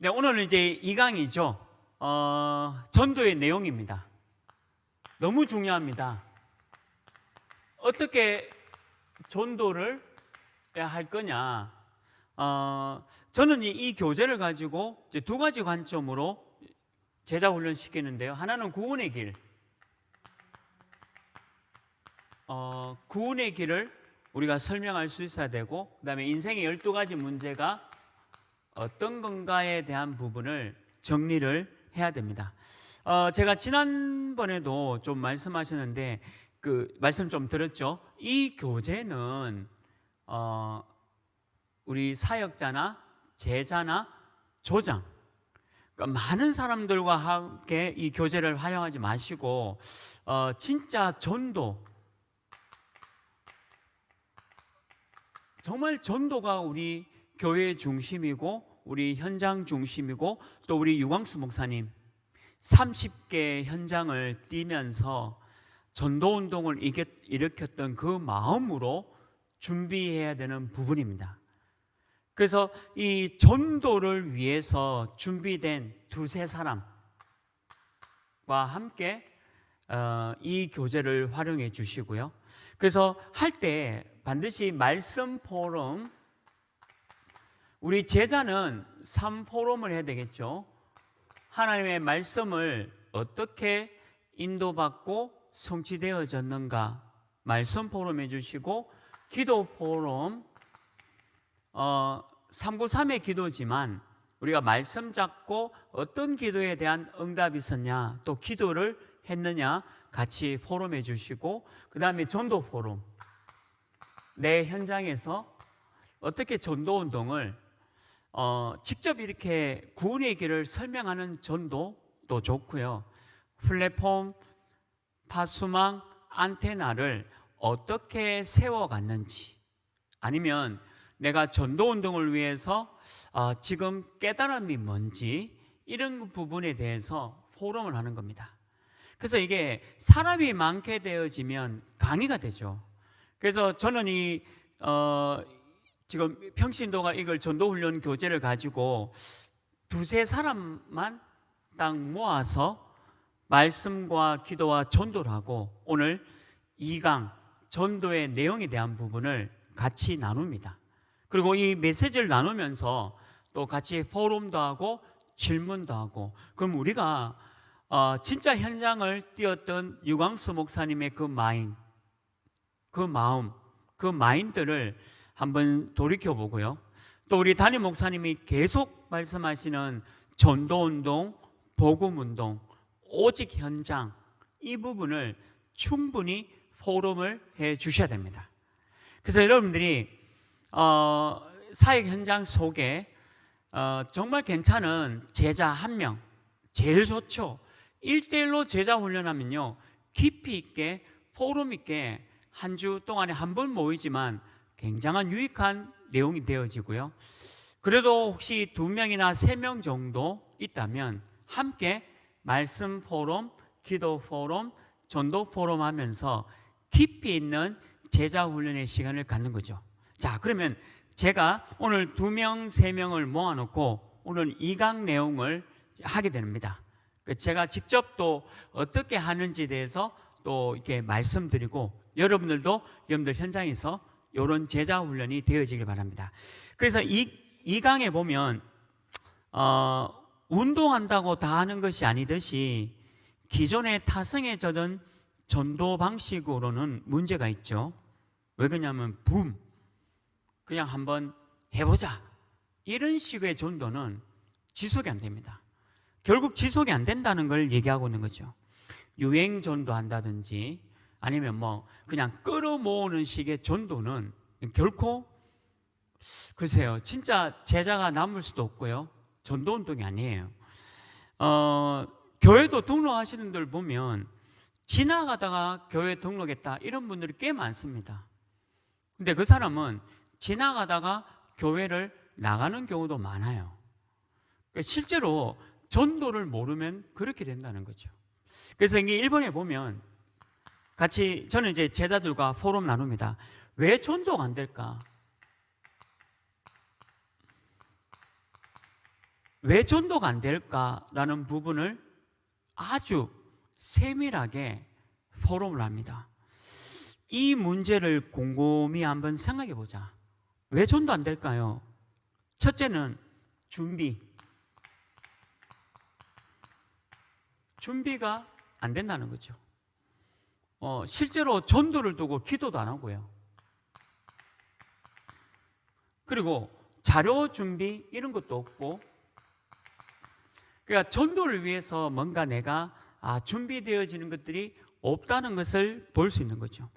네, 오늘은 이제 2강이죠. 전도의 내용입니다. 너무 중요합니다. 어떻게 전도를 할 거냐. 저는 이 교재를 가지고 이제 두 가지 관점으로 제자 훈련 시키는데요. 하나는 구원의 길. 구원의 길을 우리가 설명할 수 있어야 되고, 그 다음에 인생의 12가지 문제가 어떤 건가에 대한 부분을 정리를 해야 됩니다. 제가 지난번에도 좀 말씀하셨는데, 말씀 좀 들었죠? 이 교재는, 우리 사역자나 제자나 조장, 그러니까 많은 사람들과 함께 이 교재를 활용하지 마시고, 진짜 전도, 정말 전도가 우리 교회의 중심이고 우리 현장 중심이고 또 우리 유광수 목사님 30개 현장을 뛰면서 전도운동을 일으켰던 그 마음으로 준비해야 되는 부분입니다. 그래서 이 전도를 위해서 준비된 두세 사람과 함께 이 교재를 활용해 주시고요. 그래서 할 때 반드시 말씀 포럼, 우리 제자는 3포럼을 해야 되겠죠. 하나님의 말씀을 어떻게 인도받고 성취되어졌는가 말씀 포럼 해주시고, 기도 포럼, 393의 기도지만 우리가 말씀 잡고 어떤 기도에 대한 응답이 있었냐, 또 기도를 했느냐 같이 포럼 해주시고, 그 다음에 전도 포럼, 내 현장에서 어떻게 전도운동을 직접 이렇게 구원의 길을 설명하는 전도도 좋고요. 플랫폼, 파수망, 안테나를 어떻게 세워갔는지, 아니면 내가 전도운동을 위해서 지금 깨달음이 뭔지, 이런 부분에 대해서 포럼을 하는 겁니다. 그래서 이게 사람이 많게 되어지면 강의가 되죠. 그래서 저는 지금 평신도가 이걸 전도훈련 교재를 가지고 두세 사람만 딱 모아서 말씀과 기도와 전도를 하고, 오늘 2강 전도의 내용에 대한 부분을 같이 나눕니다. 그리고 이 메시지를 나누면서 또 같이 포럼도 하고 질문도 하고, 그럼 우리가 진짜 현장을 뛰었던 유광수 목사님의 그 마음, 그 마인드를 한번 돌이켜보고요. 또 우리 담임 목사님이 계속 말씀하시는 전도운동, 복음운동, 오직 현장, 이 부분을 충분히 포럼을 해 주셔야 됩니다. 그래서 여러분들이 사역 현장 속에 정말 괜찮은 제자 한 명, 제일 좋죠. 1대1로 제자 훈련하면요, 깊이 있게 포럼 있게 한 주 동안에 한 번 모이지만 굉장한 유익한 내용이 되어지고요. 그래도 혹시 2명이나 3명 정도 있다면 함께 말씀 포럼, 기도 포럼, 전도 포럼 하면서 깊이 있는 제자 훈련의 시간을 갖는 거죠. 자, 그러면 제가 오늘 2명, 3명을 모아놓고 오늘 2강 내용을 하게 됩니다. 제가 직접 또 어떻게 하는지에 대해서 또 이렇게 말씀드리고, 여러분들 현장에서 이런 제자 훈련이 되어지길 바랍니다. 그래서 이 강에 보면 운동한다고 다 하는 것이 아니듯이 기존의 타성에 젖은 전도 방식으로는 문제가 있죠. 왜 그러냐면 그냥 한번 해보자, 이런 식의 전도는 지속이 안 됩니다. 결국 지속이 안 된다는 걸 얘기하고 있는 거죠. 유행 전도 한다든지 아니면 그냥 끌어모으는 식의 전도는 결코, 글쎄요, 진짜 제자가 남을 수도 없고요, 전도운동이 아니에요. 교회도 등록하시는 분들 보면 지나가다가 교회 등록했다 이런 분들이 꽤 많습니다. 근데 그 사람은 지나가다가 교회를 나가는 경우도 많아요. 실제로 전도를 모르면 그렇게 된다는 거죠. 그래서 이게 1번에 보면 같이, 저는 이제 제자들과 포럼 나눕니다. 왜 전도가 안 될까? 왜 전도가 안 될까라는 부분을 아주 세밀하게 포럼을 합니다. 이 문제를 곰곰이 한번 생각해 보자. 왜 전도 안 될까요? 첫째는 준비가 안 된다는 거죠. 실제로 전도를 두고 기도도 안 하고요. 그리고 자료 준비 이런 것도 없고, 그러니까 전도를 위해서 뭔가 내가 준비되어지는 것들이 없다는 것을 볼 수 있는 거죠.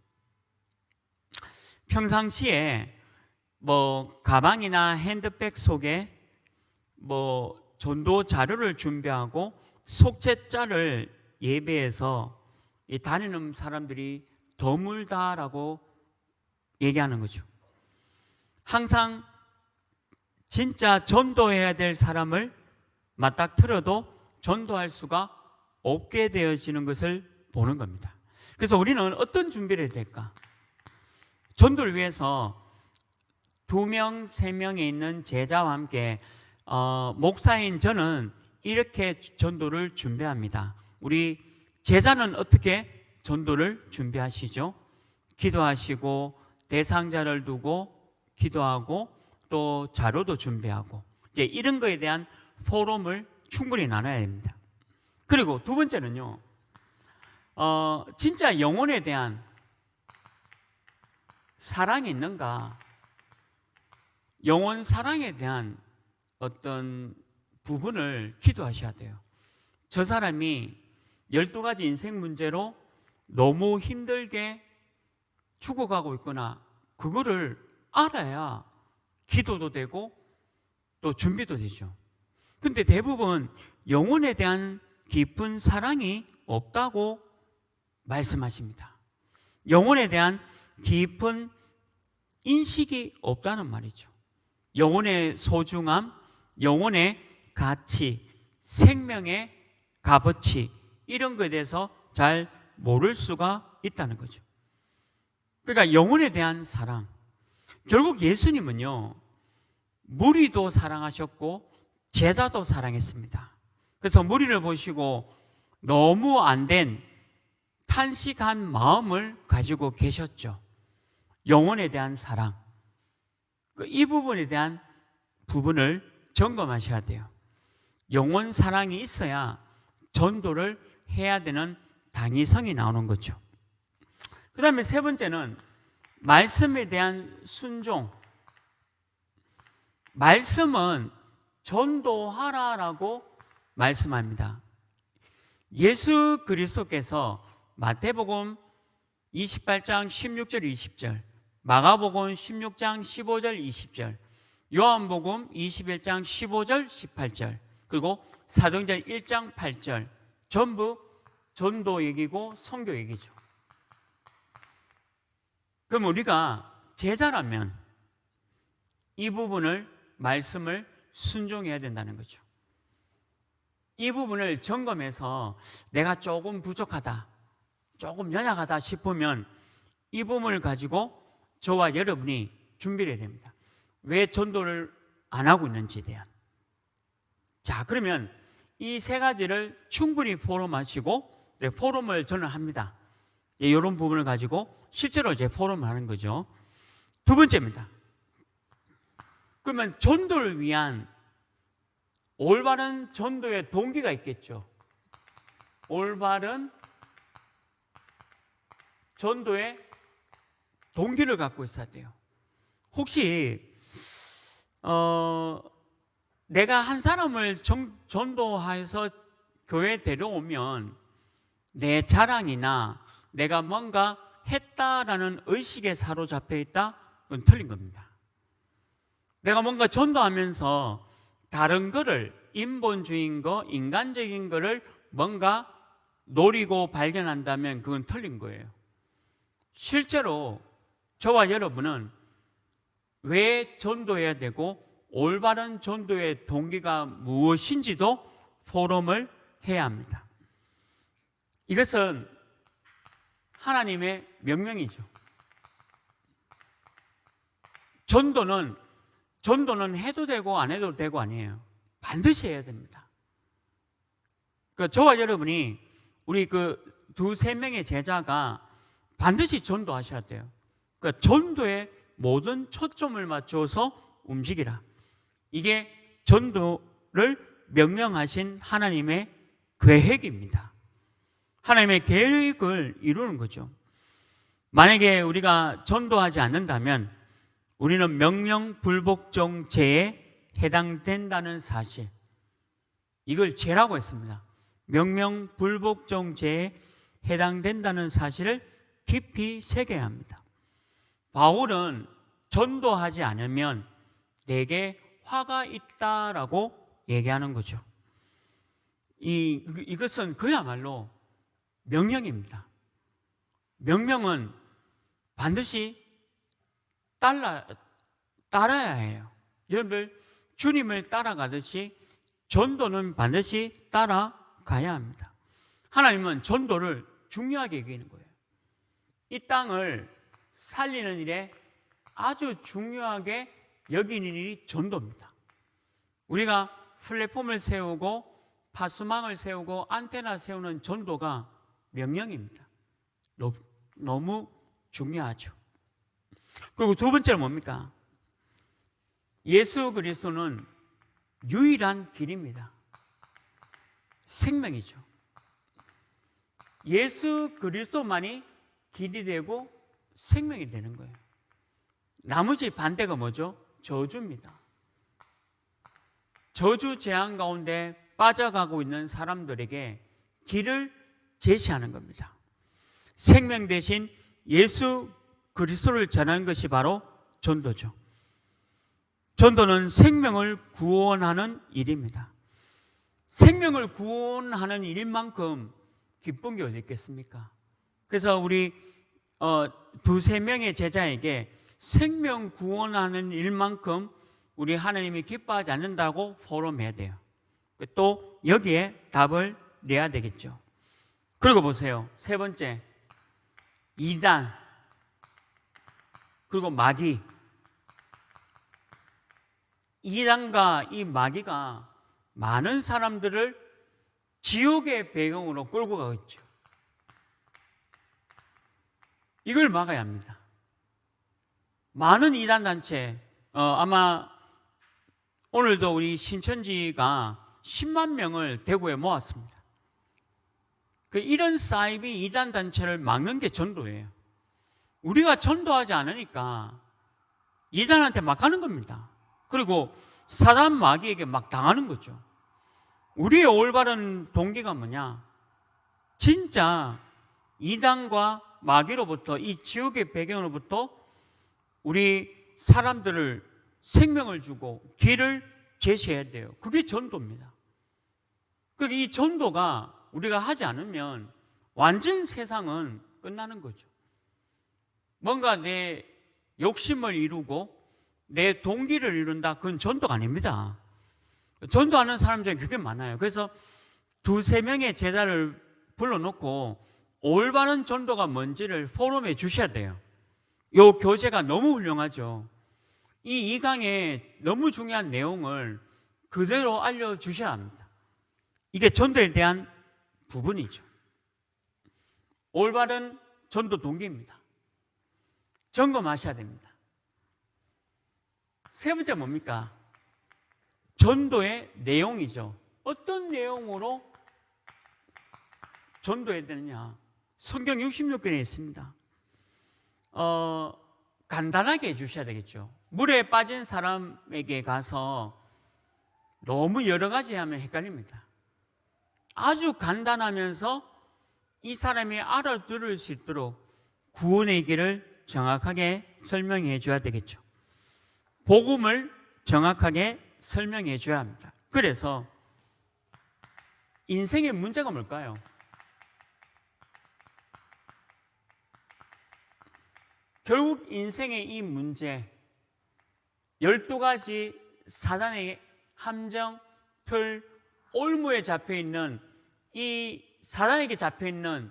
평상시에 가방이나 핸드백 속에 전도 자료를 준비하고 속죄자를 예배해서 다니는 사람들이 드물다라고 얘기하는 거죠. 항상 진짜 전도해야 될 사람을 맞닥뜨려도 전도할 수가 없게 되어지는 것을 보는 겁니다. 그래서 우리는 어떤 준비를 해야 될까? 전도를 위해서 2명, 3명에 있는 제자와 함께 목사인 저는 이렇게 전도를 준비합니다. 우리 제자는 어떻게 전도를 준비하시죠? 기도하시고 대상자를 두고 기도하고 또 자료도 준비하고 이제 이런 거에 대한 포럼을 충분히 나눠야 됩니다. 그리고 두 번째는요, 진짜 영혼에 대한 사랑이 있는가? 영혼 사랑에 대한 어떤 부분을 기도하셔야 돼요. 저 사람이 12가지 인생 문제로 너무 힘들게 죽어가고 있구나. 그거를 알아야 기도도 되고 또 준비도 되죠. 근데 대부분 영혼에 대한 깊은 사랑이 없다고 말씀하십니다. 영혼에 대한 깊은 인식이 없다는 말이죠. 영혼의 소중함, 영혼의 가치, 생명의 값어치 이런 것에 대해서 잘 모를 수가 있다는 거죠. 그러니까 영혼에 대한 사랑. 결국 예수님은요, 무리도 사랑하셨고 제자도 사랑했습니다. 그래서 무리를 보시고 너무 안 된 탄식한 마음을 가지고 계셨죠. 영혼에 대한 사랑. 이 부분에 대한 부분을 점검하셔야 돼요. 영혼 사랑이 있어야 전도를 해야 되는 당위성이 나오는 거죠. 그 다음에 세 번째는 말씀에 대한 순종. 말씀은 전도하라라고 말씀합니다. 예수 그리스도께서 마태복음 28장 16절 20절, 마가복음 16장 15절 20절, 요한복음 21장 15절 18절, 그리고 사도행전 1장 8절 전부 전도 얘기고 선교 얘기죠. 그럼 우리가 제자라면 이 부분을 말씀을 순종해야 된다는 거죠. 이 부분을 점검해서 내가 조금 부족하다, 조금 연약하다 싶으면 이 부분을 가지고 저와 여러분이 준비를 해야 됩니다. 왜 전도를 안 하고 있는지에 대한. 자, 그러면 이 세 가지를 충분히 포럼하시고, 포럼을 저는 합니다. 이런 부분을 가지고 실제로 이제 포럼을 하는 거죠. 두 번째입니다. 그러면 전도를 위한 올바른 전도의 동기가 있겠죠. 올바른 전도의 동기를 갖고 있어야 돼요. 혹시 내가 한 사람을 전도해서 교회에 데려오면 내 자랑이나 내가 뭔가 했다라는 의식에 사로잡혀 있다? 그건 틀린 겁니다. 내가 뭔가 전도하면서 다른 거를, 인본주의인 거, 인간적인 거를 뭔가 노리고 발견한다면 그건 틀린 거예요. 실제로 저와 여러분은 왜 전도해야 되고 올바른 전도의 동기가 무엇인지도 포럼을 해야 합니다. 이것은 하나님의 명령이죠. 전도는 해도 되고 안 해도 되고 아니에요. 반드시 해야 됩니다. 그러니까 저와 여러분이 우리 그 두세 명의 제자가 반드시 전도하셔야 돼요. 그러니까 전도에 모든 초점을 맞춰서 움직이라. 이게 전도를 명령하신 하나님의 계획입니다. 하나님의 계획을 이루는 거죠. 만약에 우리가 전도하지 않는다면 우리는 명령불복종죄에 해당된다는 사실, 이걸 죄라고 했습니다. 명령불복종죄에 해당된다는 사실을 깊이 새겨야 합니다. 바울은 전도하지 않으면 내게 화가 있다라고 얘기하는 거죠. 이것은 그야말로 명령입니다. 명령은 반드시 따라야 해요. 여러분들, 주님을 따라가듯이 전도는 반드시 따라가야 합니다. 하나님은 전도를 중요하게 여기는 거예요. 이 땅을 살리는 일에 아주 중요하게 여기는 일이 전도입니다. 우리가 플랫폼을 세우고 파수망을 세우고 안테나 세우는 전도가 명령입니다. 너무 중요하죠. 그리고 두 번째는 뭡니까? 예수 그리스도는 유일한 길입니다. 생명이죠. 예수 그리스도만이 길이 되고 생명이 되는 거예요. 나머지 반대가 뭐죠? 저주입니다. 저주 재앙 가운데 빠져가고 있는 사람들에게 길을 제시하는 겁니다. 생명 대신 예수 그리스도를 전하는 것이 바로 전도죠. 전도는 생명을 구원하는 일입니다. 생명을 구원하는 일만큼 기쁜 게 어디 있겠습니까? 그래서 우리 두세 명의 제자에게 생명 구원하는 일만큼 우리 하나님이 기뻐하지 않는다고 포럼해야 돼요. 또 여기에 답을 내야 되겠죠. 그리고 보세요. 세 번째, 이단, 그리고 마귀. 이단과 이 마귀가 많은 사람들을 지옥의 배경으로 끌고 가고 있죠. 이걸 막아야 합니다. 많은 이단 단체, 아마 오늘도 우리 신천지가 10만 명을 대구에 모았습니다. 이런 사이비 이단 단체를 막는 게 전도예요. 우리가 전도하지 않으니까 이단한테 막 가는 겁니다. 그리고 사단 마귀에게 막 당하는 거죠. 우리의 올바른 동기가 뭐냐? 진짜 이단과 마귀로부터, 이 지옥의 배경으로부터 우리 사람들을 생명을 주고 길을 제시해야 돼요. 그게 전도입니다. 이 전도가 우리가 하지 않으면 완전 세상은 끝나는 거죠. 뭔가 내 욕심을 이루고 내 동기를 이룬다, 그건 전도가 아닙니다. 전도하는 사람 중에 그게 많아요. 그래서 두세 명의 제자를 불러놓고 올바른 전도가 뭔지를 포럼에 주셔야 돼요. 이 교재가 너무 훌륭하죠. 이 2강에 너무 중요한 내용을 그대로 알려주셔야 합니다. 이게 전도에 대한 부분이죠. 올바른 전도 동기입니다. 점검하셔야 됩니다. 세 번째 뭡니까? 전도의 내용이죠. 어떤 내용으로 전도해야 되느냐? 성경 66권에 있습니다. 간단하게 해주셔야 되겠죠. 물에 빠진 사람에게 가서 너무 여러 가지 하면 헷갈립니다. 아주 간단하면서 이 사람이 알아들을 수 있도록 구원의 길을 정확하게 설명해 줘야 되겠죠. 복음을 정확하게 설명해 줘야 합니다. 그래서 인생의 문제가 뭘까요? 결국 인생의 이 문제, 12가지 사단의 함정, 틀, 올무에 잡혀있는 이 사단에게 잡혀있는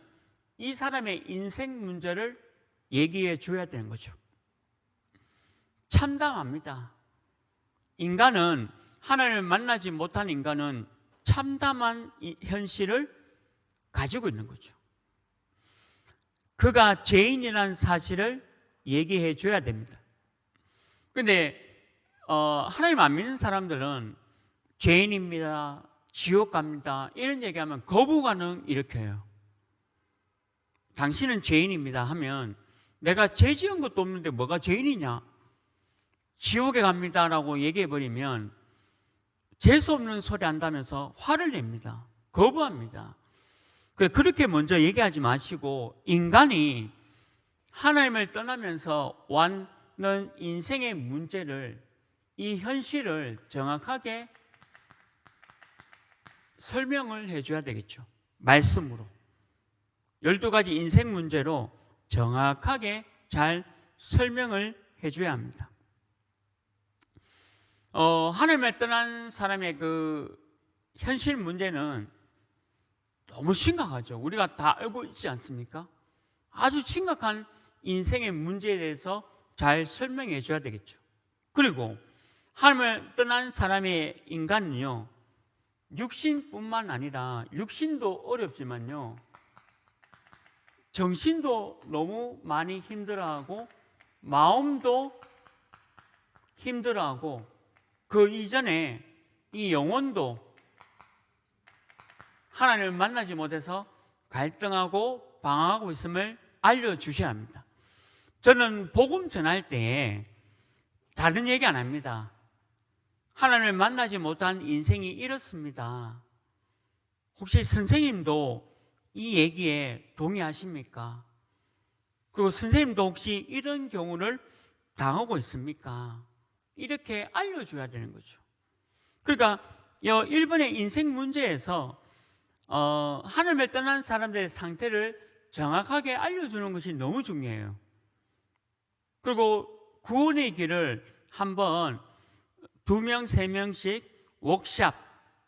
이 사람의 인생 문제를 얘기해 줘야 되는 거죠. 참담합니다. 인간은 하나님을 만나지 못한 인간은 참담한 현실을 가지고 있는 거죠. 그가 죄인이라는 사실을 얘기해 줘야 됩니다. 근데 하나님 안 믿는 사람들은 죄인입니다, 지옥 갑니다 이런 얘기하면 거부 반응 일으켜요. 당신은 죄인입니다 하면 내가 죄 지은 것도 없는데 뭐가 죄인이냐, 지옥에 갑니다라고 얘기해버리면 재수없는 소리 한다면서 화를 냅니다. 거부합니다. 그렇게 먼저 얘기하지 마시고 인간이 하나님을 떠나면서 왔는 인생의 문제를, 이 현실을 정확하게 설명을 해줘야 되겠죠. 말씀으로 12가지 인생 문제로 정확하게 잘 설명을 해줘야 합니다. 하나님을 떠난 사람의 그 현실 문제는 너무 심각하죠. 우리가 다 알고 있지 않습니까? 아주 심각한 인생의 문제에 대해서 잘 설명해 줘야 되겠죠. 그리고 하나님을 떠난 사람의 인간은요, 육신뿐만 아니라 육신도 어렵지만요, 정신도 너무 많이 힘들어하고 마음도 힘들어하고 그 이전에 이 영혼도 하나님을 만나지 못해서 갈등하고 방황하고 있음을 알려주셔야 합니다. 저는 복음 전할 때에 다른 얘기 안 합니다. 하나님을 만나지 못한 인생이 이렇습니다. 혹시 선생님도 이 얘기에 동의하십니까? 그리고 선생님도 혹시 이런 경우를 당하고 있습니까? 이렇게 알려줘야 되는 거죠. 그러니까 1번의 인생 문제에서 하나님을 떠난 사람들의 상태를 정확하게 알려주는 것이 너무 중요해요. 그리고 구원의 길을 한번 2명, 3명씩 워크샵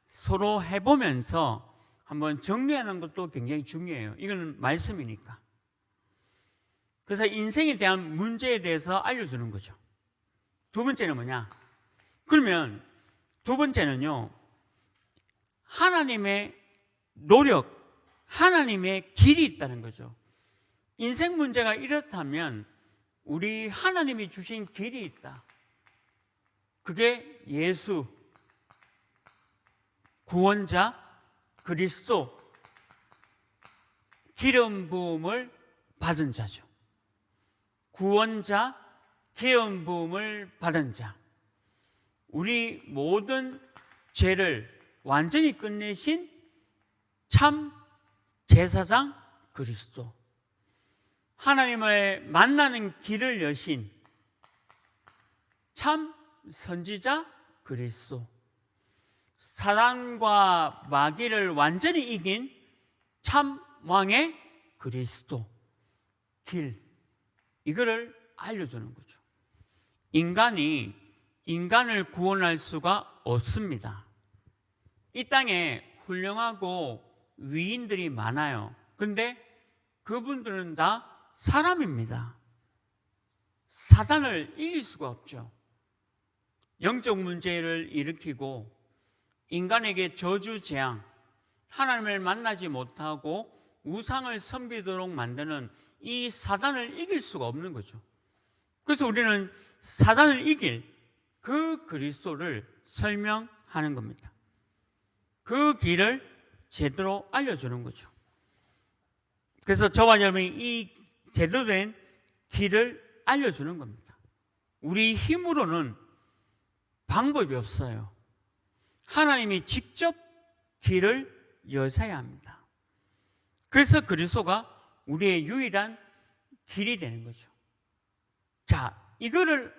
서로 해보면서 한번 정리하는 것도 굉장히 중요해요. 이건 말씀이니까. 그래서 인생에 대한 문제에 대해서 알려주는 거죠. 두 번째는 뭐냐? 그러면 두 번째는요, 하나님의 노력, 하나님의 길이 있다는 거죠. 인생 문제가 이렇다면 우리 하나님이 주신 길이 있다. 그게 예수, 구원자, 그리스도, 기름 부음을 받은 자죠. 구원자, 기름 부음을 받은 자, 우리 모든 죄를 완전히 끝내신 참 제사장 그리스도, 하나님을 만나는 길을 여신 참 선지자 그리스도, 사단과 마귀를 완전히 이긴 참 왕의 그리스도 길, 이거를 알려주는 거죠. 인간이 인간을 구원할 수가 없습니다. 이 땅에 훌륭하고 위인들이 많아요. 그런데 그분들은 다 사람입니다. 사단을 이길 수가 없죠. 영적 문제를 일으키고 인간에게 저주 재앙, 하나님을 만나지 못하고 우상을 섬기도록 만드는 이 사단을 이길 수가 없는 거죠. 그래서 우리는 사단을 이길 그 그리스도를 설명하는 겁니다. 그 길을 제대로 알려주는 거죠. 그래서 저와 여러분이 이 제대로 된 길을 알려주는 겁니다. 우리 힘으로는 방법이 없어요. 하나님이 직접 길을 여셔야 합니다. 그래서 그리스도가 우리의 유일한 길이 되는 거죠. 자, 이거를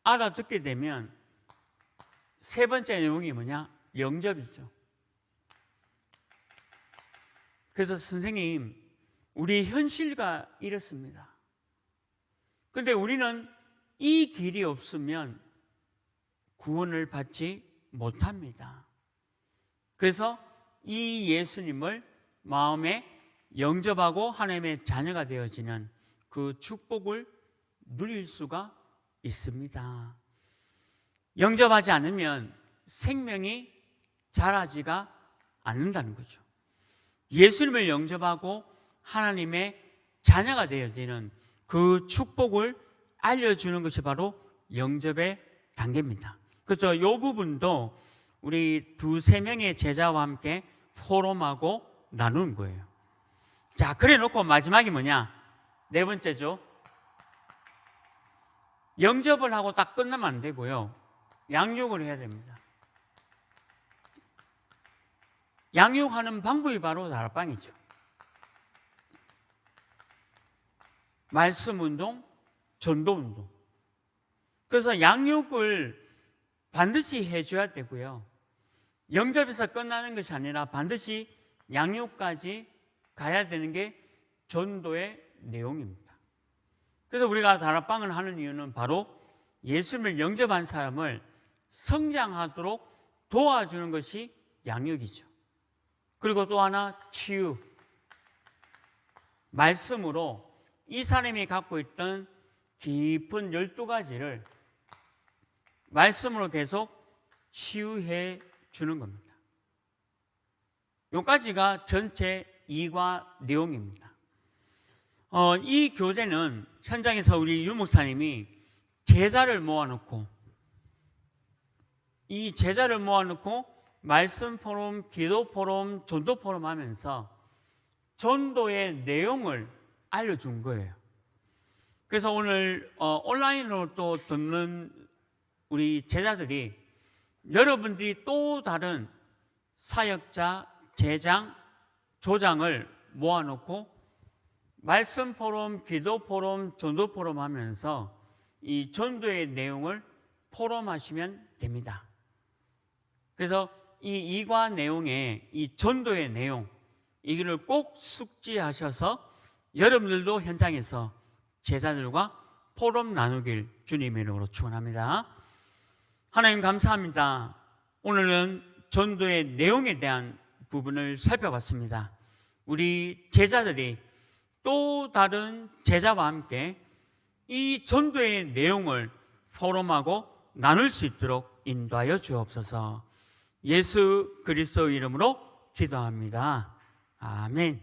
알아듣게 되면 세 번째 내용이 뭐냐? 영접이죠. 그래서 선생님, 우리 현실과 이렇습니다. 그런데 우리는 이 길이 없으면 구원을 받지 못합니다. 그래서 이 예수님을 마음에 영접하고 하나님의 자녀가 되어지는 그 축복을 누릴 수가 있습니다. 영접하지 않으면 생명이 자라지가 않는다는 거죠. 예수님을 영접하고 하나님의 자녀가 되어지는 그 축복을 알려주는 것이 바로 영접의 단계입니다. 그래서 이 부분도 우리 두세 명의 제자와 함께 포럼하고 나누는 거예요. 자, 그래 놓고 마지막이 뭐냐? 네 번째죠. 영접을 하고 딱 끝나면 안 되고요. 양육을 해야 됩니다. 양육하는 방법이 바로 다락방이죠. 말씀 운동, 전도 운동. 그래서 양육을 반드시 해줘야 되고요. 영접에서 끝나는 것이 아니라 반드시 양육까지 가야 되는 게 전도의 내용입니다. 그래서 우리가 다락방을 하는 이유는 바로 예수님을 영접한 사람을 성장하도록 도와주는 것이 양육이죠. 그리고 또 하나 치유. 말씀으로 이 사람이 갖고 있던 깊은 12가지를 말씀으로 계속 치유해 주는 겁니다. 여기까지가 전체 이과 내용입니다. 이 교재는 현장에서 우리 유 목사님이 제자를 모아놓고 이 제자를 모아놓고 말씀 포럼, 기도 포럼, 전도 포럼 하면서 전도의 내용을 알려준 거예요. 그래서 오늘 온라인으로 또 듣는 우리 제자들이 여러분들이 또 다른 사역자, 제장, 조장을 모아놓고 말씀 포럼, 기도 포럼, 전도 포럼 하면서 이 전도의 내용을 포럼하시면 됩니다. 그래서 이 이과 내용에 이 전도의 내용, 이거를 꼭 숙지하셔서 여러분들도 현장에서 제자들과 포럼 나누길 주님의 이름으로 축원합니다. 하나님 감사합니다. 오늘은 전도의 내용에 대한 부분을 살펴봤습니다. 우리 제자들이 또 다른 제자와 함께 이 전도의 내용을 포럼하고 나눌 수 있도록 인도하여 주옵소서. 예수 그리스도 이름으로 기도합니다. 아멘.